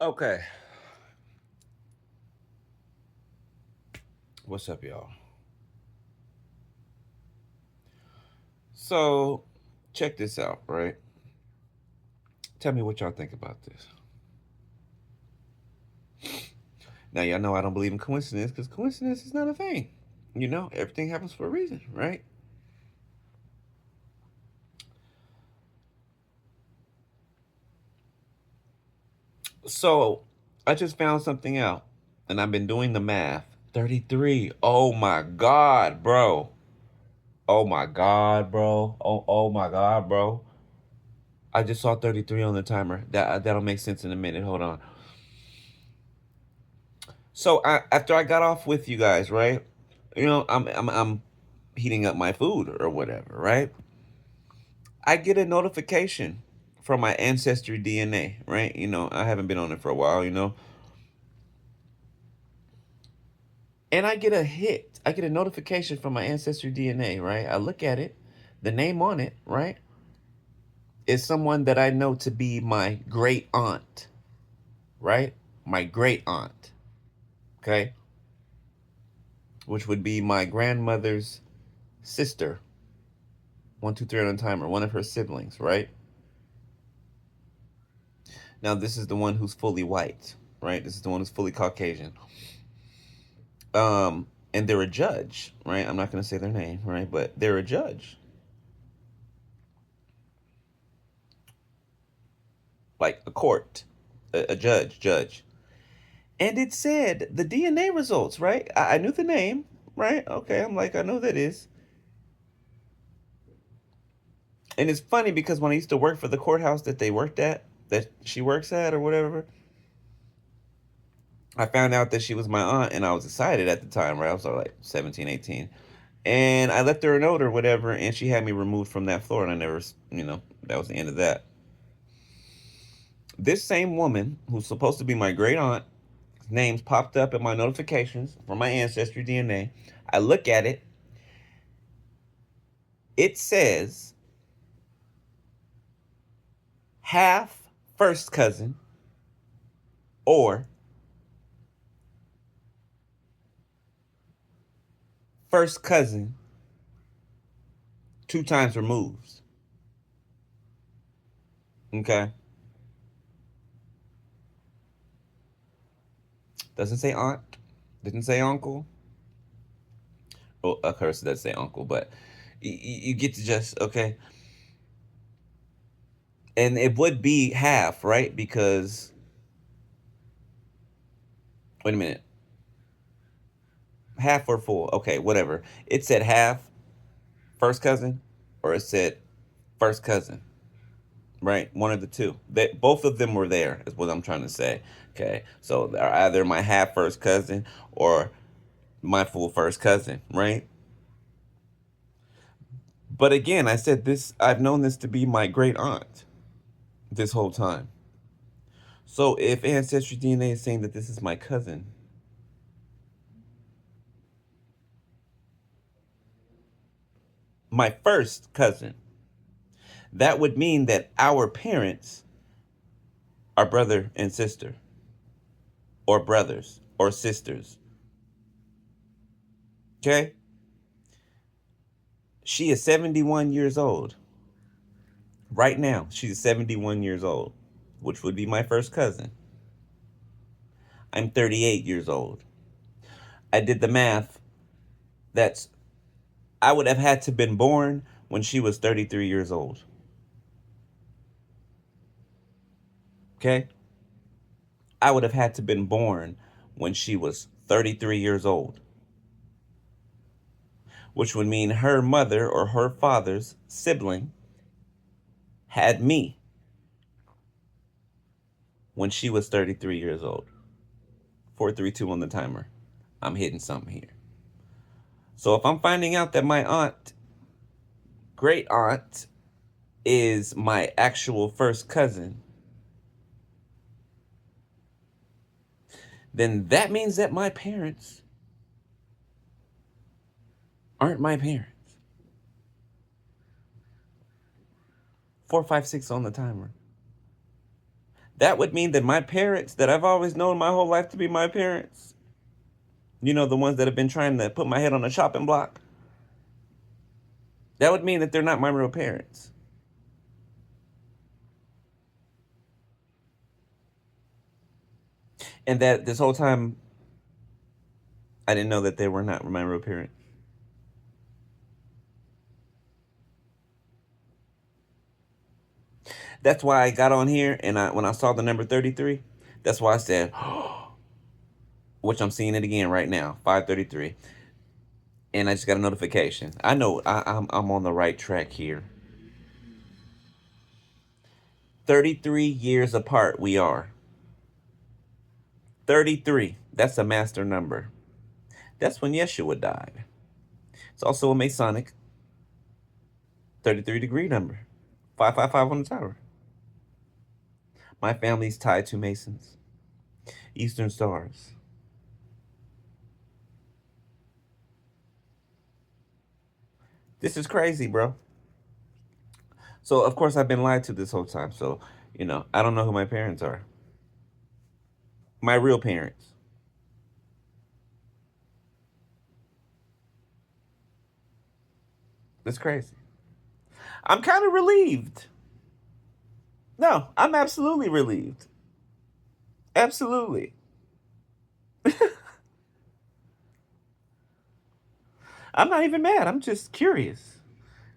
Okay. What's up, y'all? So, check this out, right? Tell me what y'all think about this. Now, y'all know I don't believe in coincidence because coincidence is not a thing. Everything happens for a reason, right? So, I just found something out and I've been doing the math. 33. Oh my God, bro. Oh my God, bro. Oh my God, bro. I just saw 33 on the timer. That'll make sense in a minute. Hold on. So after I got off with you guys, right? I'm heating up my food or whatever, right? I get a notification from my ancestry DNA, right? I haven't been on it for a while, and I get a hit. I get a notification from my ancestry DNA, right? I look at it, the name on it, right, is someone that I know to be my great aunt, right? My great aunt, okay, which would be my grandmother's sister. 1, 2, 3 on the timer. One of her siblings, right? Now this is the one who's fully white, right? This is the one who's fully Caucasian. And they're a judge, right? I'm not gonna say their name, right? But they're a judge, like a court, a judge. And it said the DNA results, right? I knew the name, right? Okay, I'm like, I know who that is. And it's funny because when I used to work for the courthouse that they worked at, that she works at or whatever, I found out that she was my aunt and I was excited at the time, right? I was like 17, 18. And I left her a note or whatever, and she had me removed from that floor, and I never, that was the end of that. This same woman, who's supposed to be my great aunt, names popped up in my notifications from my ancestry DNA. I look at it. It says half first cousin or first cousin 2 times removed. Okay. Doesn't say aunt. Didn't say uncle. Well, of course, it does say uncle, but you get to just, okay. And it would be half, right? Because, wait a minute. Half or full. Okay, whatever. It said half first cousin or it said first cousin. Right? One of the two. Both of them were there, is what I'm trying to say. Okay. So they're either my half first cousin or my full first cousin, right? But again, I said this, I've known this to be my great aunt this whole time. So if Ancestry DNA is saying that this is my cousin, my first cousin, that would mean that our parents are brother and sister, or brothers, or sisters. Okay? She is 71 years old. Right now, she's 71 years old, which would be my first cousin. I'm 38 years old. I did the math. That's I would have had to been born when she was 33 years old. Okay? I would have had to been born when she was 33 years old, which would mean her mother or her father's sibling had me when she was 33 years old. 432 on the timer. I'm hitting something here. So if I'm finding out that my great aunt, is my actual first cousin, then that means that my parents aren't my parents. 456 on the timer. That would mean that my parents, that I've always known my whole life to be my parents, the ones that have been trying to put my head on a chopping block, that would mean that they're not my real parents. And that this whole time, I didn't know that they were not my real parents. That's why I got on here and when I saw the number 33, that's why I said, which I'm seeing it again right now, 533. And I just got a notification. I know I'm on the right track here. 33 years apart we are. 33. That's a master number. That's when Yeshua died. It's also a Masonic 33-degree number. 555 on the tower. My family's tied to Masons. Eastern Stars. This is crazy, bro. So, of course, I've been lied to this whole time. So, I don't know who my parents are. My real parents. That's crazy. I'm kind of relieved. No, I'm absolutely relieved. Absolutely. I'm not even mad. I'm just curious.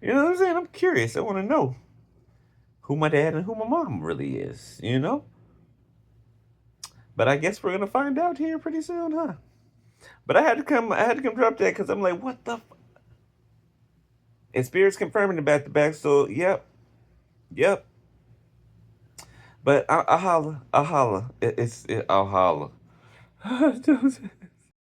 You know what I'm saying? I'm curious. I want to know who my dad and who my mom really is. But I guess we're gonna find out here pretty soon, huh? But I had to come drop that because I'm like, what the? And Spirit's confirming it back to back. So yep, yep. But I'll holla. I'll holla. I'll holla.